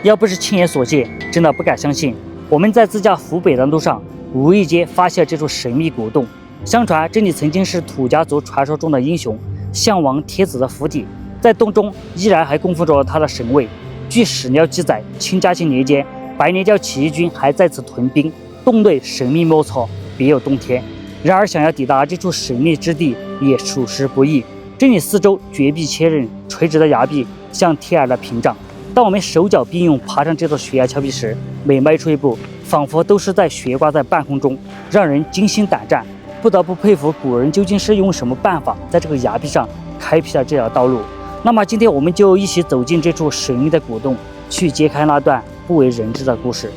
要不是亲眼所见，真的不敢相信。我们在自驾湖北的路上，无意间发现这处神秘古洞。相传这里曾经是土家族传说中的英雄项王天子的府邸，在洞中依然还供奉着他的神位。据史料记载，清嘉庆年间，白莲教起义军还在此屯兵，洞内神秘莫测，别有洞天。然而，想要抵达这处神秘之地也属实不易。这里四周绝壁千仞，垂直的崖壁像天然的屏障。当我们手脚并用爬上这座悬崖峭壁时，每迈出一步，仿佛都是在悬挂在半空中，让人惊心胆战。不得不佩服古人究竟是用什么办法，在这个崖壁上开辟了这条道路。那么今天我们就一起走进这处神秘的古洞，去揭开那段不为人知的故事。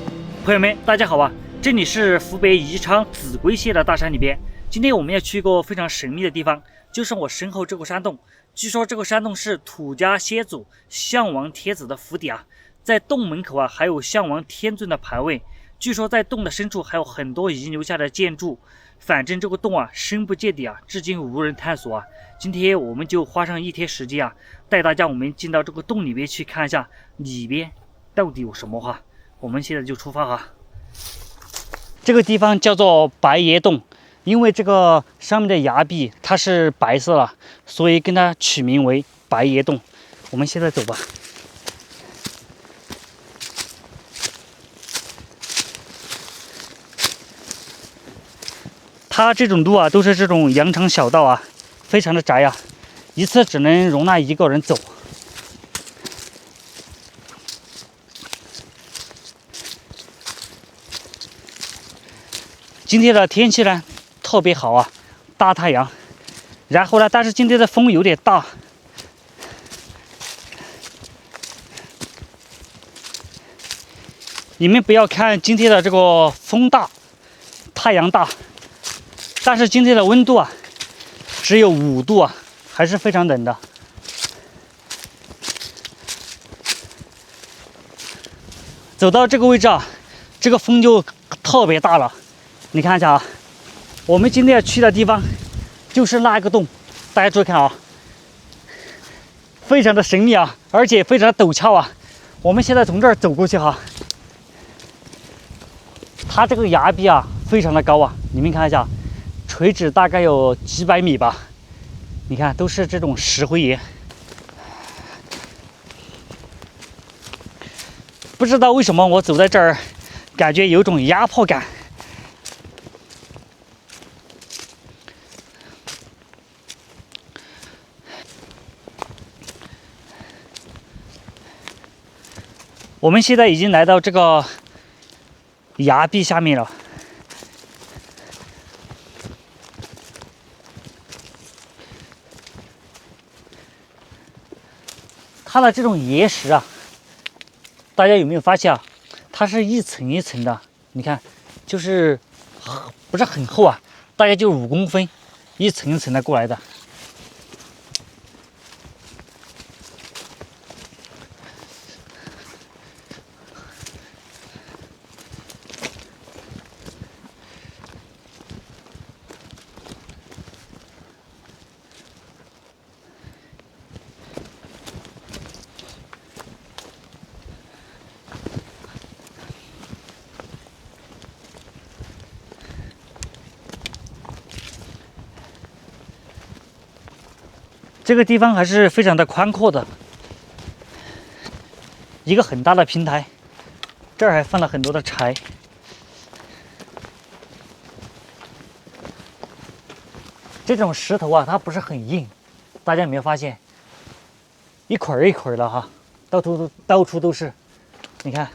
朋友们，大家好啊！这里是湖北宜昌秭归县的大山里边。今天我们要去一个非常神秘的地方，就是我身后这个山洞。据说这个山洞是土家先祖项王天子的府邸啊，在洞门口啊还有项王天尊的牌位。据说在洞的深处还有很多遗留下的建筑。反正这个洞啊深不见底啊，至今无人探索啊。今天我们就花上一天时间啊，带大家我们进到这个洞里面去看一下里边到底有什么哈。我们现在就出发哈。这个地方叫做白岩洞，因为这个上面的崖壁它是白色的，所以跟它取名为白岩洞。我们现在走吧。它这种路啊都是这种羊肠小道啊，非常的窄啊，一次只能容纳一个人走。今天的天气呢特别好啊，大太阳。然后呢，但是今天的风有点大。你们不要看今天的这个风大，太阳大，但是今天的温度啊只有5度啊，还是非常冷的。走到这个位置啊，这个风就特别大了。你看一下啊，我们今天要去的地方就是那个洞，大家注意看啊，非常的神秘啊，而且非常的陡峭啊。我们现在从这儿走过去哈，它这个崖壁啊非常的高啊，你们看一下，垂直大概有几百米吧。你看都是这种石灰岩，不知道为什么我走在这儿感觉有种压迫感。我们现在已经来到这个崖壁下面了。它的这种岩石啊，大家有没有发现啊？它是一层一层的，你看，就是不是很厚啊，大概就5公分，一层一层的过来的。这个地方还是非常的宽阔的，一个很大的平台，这儿还放了很多的柴。这种石头啊，它不是很硬，大家有没有发现？一捆儿一捆儿的哈，到处都是，你看。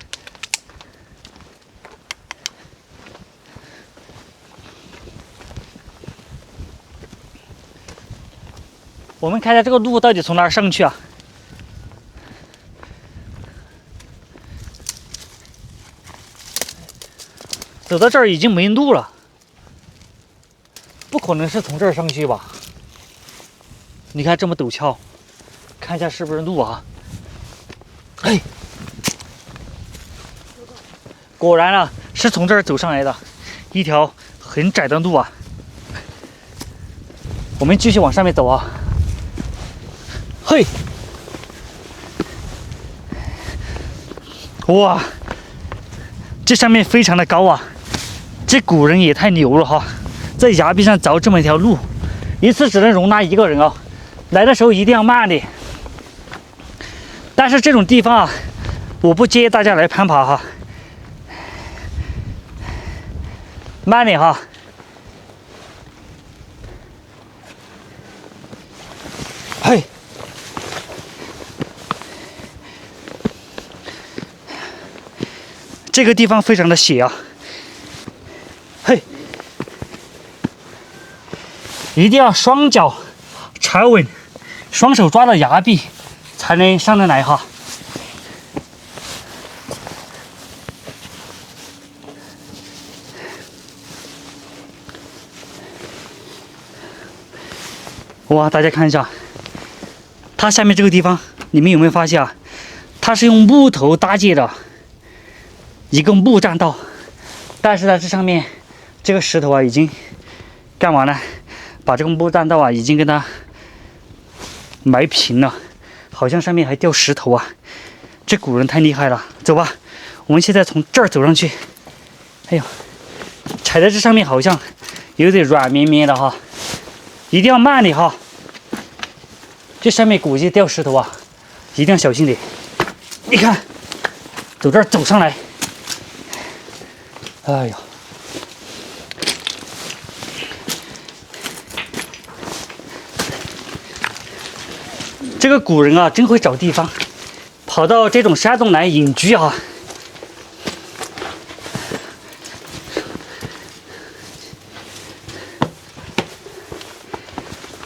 我们看一下这个路到底从哪儿上去啊？走到这儿已经没路了，不可能是从这儿上去吧？你看这么陡峭，看一下是不是路啊？嘿，果然啊，是从这儿走上来的，一条很窄的路啊。我们继续往上面走啊。嘿，哇，这上面非常的高啊！这古人也太牛了哈，在崖壁上凿这么一条路，一次只能容纳1个人哦。来的时候一定要慢点。但是这种地方啊，我不建议大家来攀爬哈，慢点哈。嘿。这个地方非常的险啊，嘿，一定要双脚踩稳，双手抓到崖壁，才能上得来哈。哇，大家看一下，它下面这个地方，你们有没有发现啊？它是用木头搭建的。一个木栈道，但是呢，这上面这个石头啊，已经干嘛呢？把这个木栈道啊，已经跟它埋平了，好像上面还掉石头啊！这古人太厉害了，走吧，我们现在从这儿走上去。哎呦，踩在这上面好像有点软绵绵的哈，一定要慢点哈。这上面估计掉石头啊，一定要小心点。你看，走这儿走上来。哎呀，这个古人啊，真会找地方，跑到这种山洞来隐居啊。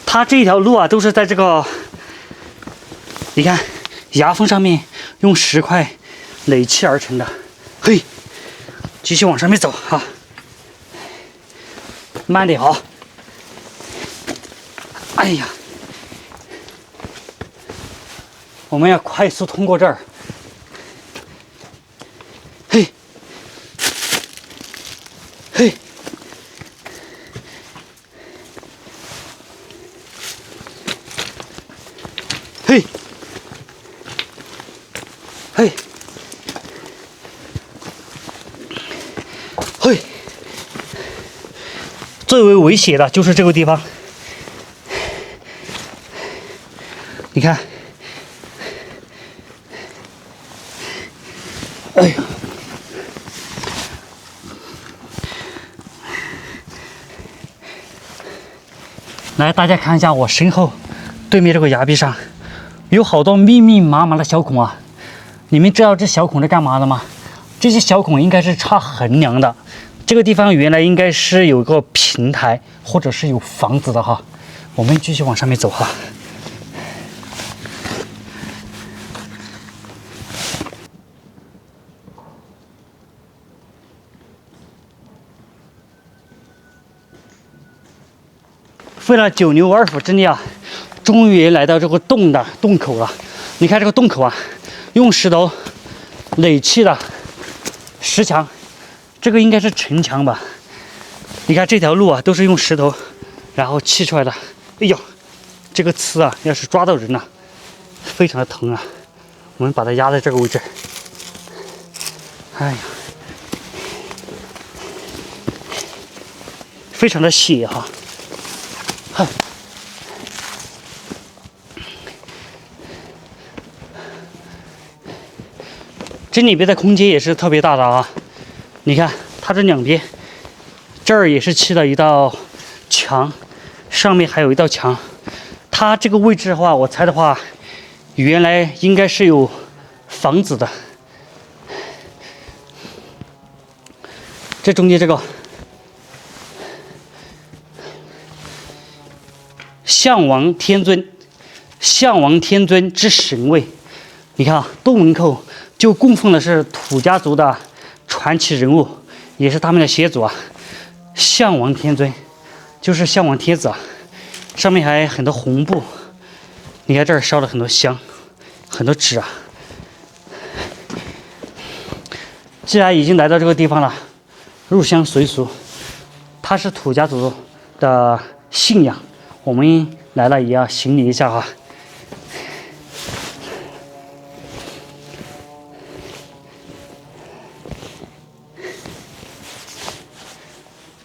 他这一条路啊，都是在这个，你看崖峰上面用石块垒砌而成的。嘿。继续往上面走哈，慢点哈。哎呀，我们要快速通过这儿。嘿，嘿，嘿，嘿。嘿，最为危险的就是这个地方。你看，哎呀，来，大家看一下我身后对面这个崖壁上，有好多密密麻麻的小孔啊！你们知道这小孔是干嘛的吗？这些小孔应该是插横梁的。这个地方原来应该是有个平台，或者是有房子的哈。我们继续往上面走哈。费了9牛2虎之力啊，终于来到这个洞的洞口了。你看这个洞口啊，用石头垒砌的石墙。这个应该是城墙吧？你看这条路啊，都是用石头然后砌出来的。哎呦，这个刺啊，要是抓到人了，非常的疼啊！我们把它压在这个位置。哎呀，非常的血哈！嗨，这里边的空间也是特别大的啊！你看，它这两边，这儿也是砌了一道墙，上面还有一道墙。它这个位置的话，我猜的话，原来应该是有房子的。这中间这个项王天尊，项王天尊之神位。你看啊，洞门口就供奉的是土家族的传奇人物，也是他们的先祖啊。项王天尊就是项王天子啊，上面还很多红布。你看这儿烧了很多香，很多纸啊。既然已经来到这个地方了，入乡随俗，它是土家族的信仰，我们来了也要行礼一下哈。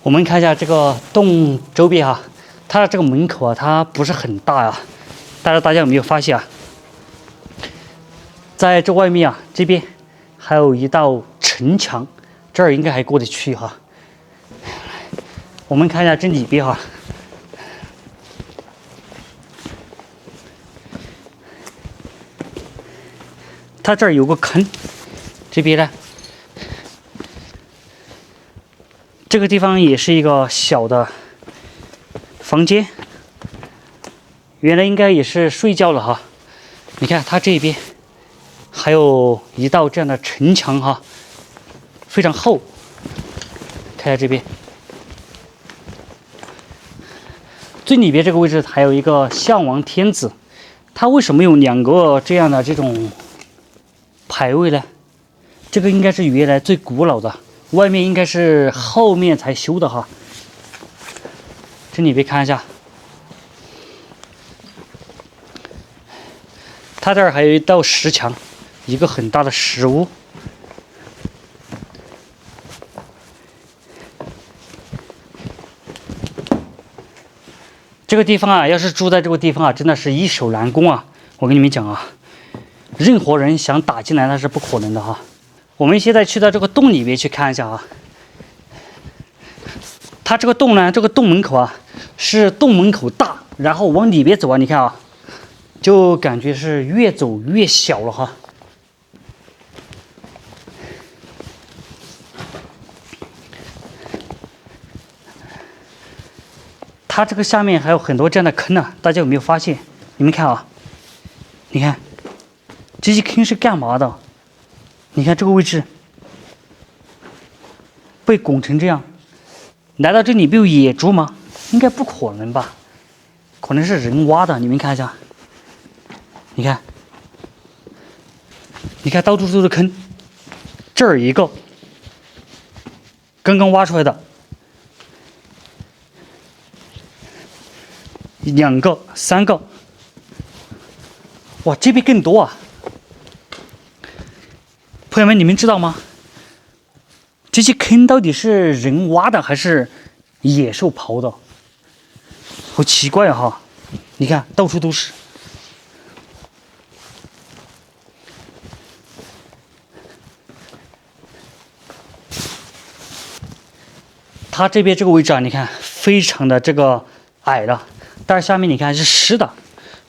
我们看一下这个洞周边啊，它的这个门口啊，它不是很大啊。但是大家有没有发现啊？在这外面啊，这边还有一道城墙，这儿应该还过得去哈。我们看一下这里边哈，它这儿有个坑，这边呢，这个地方也是一个小的房间，原来应该也是睡觉了哈。你看它这边还有一道这样的城墙哈，非常厚。看一下这边。最里边这个位置还有一个项王天子，它为什么有2个这样的这种牌位呢？这个应该是原来最古老的，外面应该是后面才修的哈。这里边看一下，它这儿还有一道石墙，一个很大的石屋。这个地方啊，要是住在这个地方啊，真的是易守难攻啊！我跟你们讲啊，任何人想打进来那是不可能的哈。我们现在去到这个洞里面去看一下啊。它这个洞呢，这个洞门口啊，是洞门口大，然后往里边走啊，你看啊，就感觉是越走越小了哈。它这个下面还有很多这样的坑呢，大家有没有发现？你们看啊，你看这些坑是干嘛的？你看这个位置被拱成这样，难道这里没有野猪吗？应该不可能吧？可能是人挖的。你们看一下，你看，你看到处都是坑，这儿一个，刚刚挖出来的。2个、3个，哇，这边更多啊！朋友们，你们知道吗？这些坑到底是人挖的还是野兽刨的？好奇怪啊！哈，你看到处都是。它这边这个位置啊，你看非常的这个矮了。但是下面你看是湿的，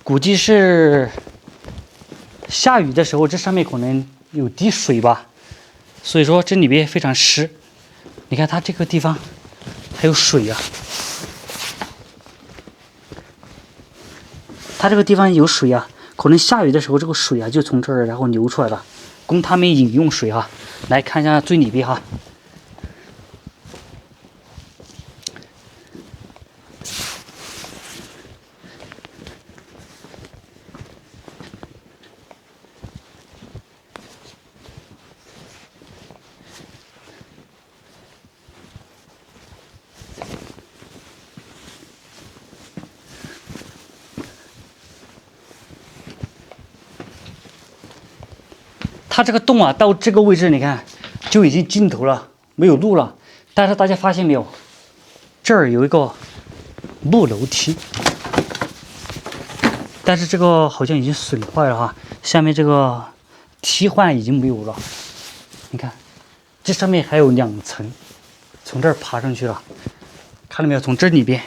估计是下雨的时候，这上面可能有滴水吧，所以说这里边非常湿。你看它这个地方还有水啊，它这个地方有水啊，可能下雨的时候这个水啊就从这儿然后流出来了，供他们饮用水哈。来看一下最里边哈。它这个洞啊，到这个位置，你看就已经尽头了，没有路了。但是大家发现没有，这儿有一个木楼梯，但是这个好像已经损坏了哈。下面这个梯换已经没有了。你看，这上面还有2层，从这儿爬上去了，看到没有？从这里边，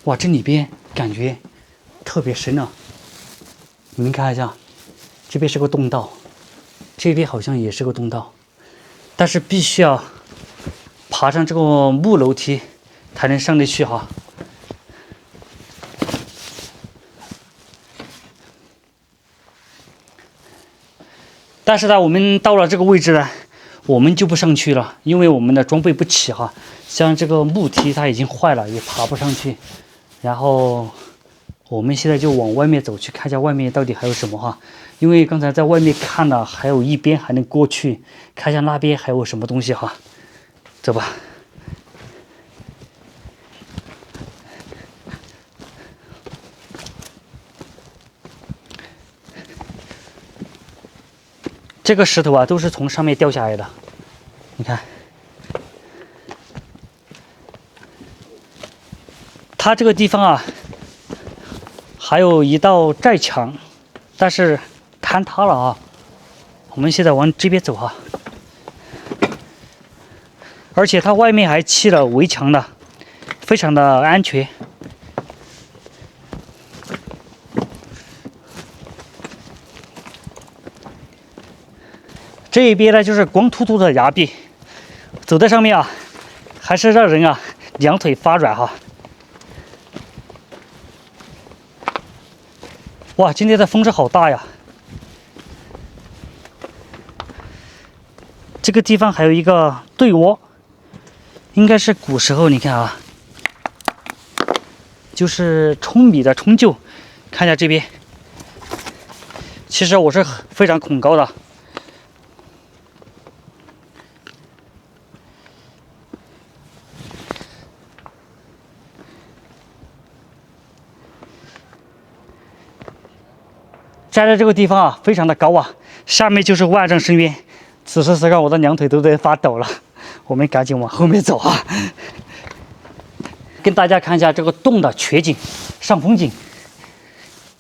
哇，这里边感觉特别深啊！你们看一下，这边是个洞道。这边好像也是个通道，但是必须要爬上这个木楼梯才能上得去哈。但是呢，我们到了这个位置呢，我们就不上去了，因为我们的装备不齐哈。像这个木梯它已经坏了，也爬不上去。然后我们现在就往外面走，去看一下外面到底还有什么哈。因为刚才在外面看了，还有一边还能过去，看一下那边还有什么东西哈。走吧。这个石头啊，都是从上面掉下来的，你看。它这个地方啊，还有一道寨墙，但是坍塌了啊。我们现在往这边走哈，而且它外面还砌了围墙的，非常的安全。这一边呢就是光秃秃的崖壁，走在上面啊，还是让人啊两腿发软哈。哇，今天的风势好大呀！这个地方还有一个对窝，应该是古时候你看啊，就是舂米的冲臼。看一下这边，其实我是非常恐高的。站在这个地方啊，非常的高啊，下面就是万丈深渊。此时此刻，我的两腿都在发抖了。我们赶紧往后面走啊！跟大家看一下这个洞的全景、上风景。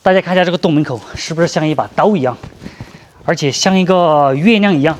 大家看一下这个洞门口，是不是像一把刀一样，而且像一个月亮一样？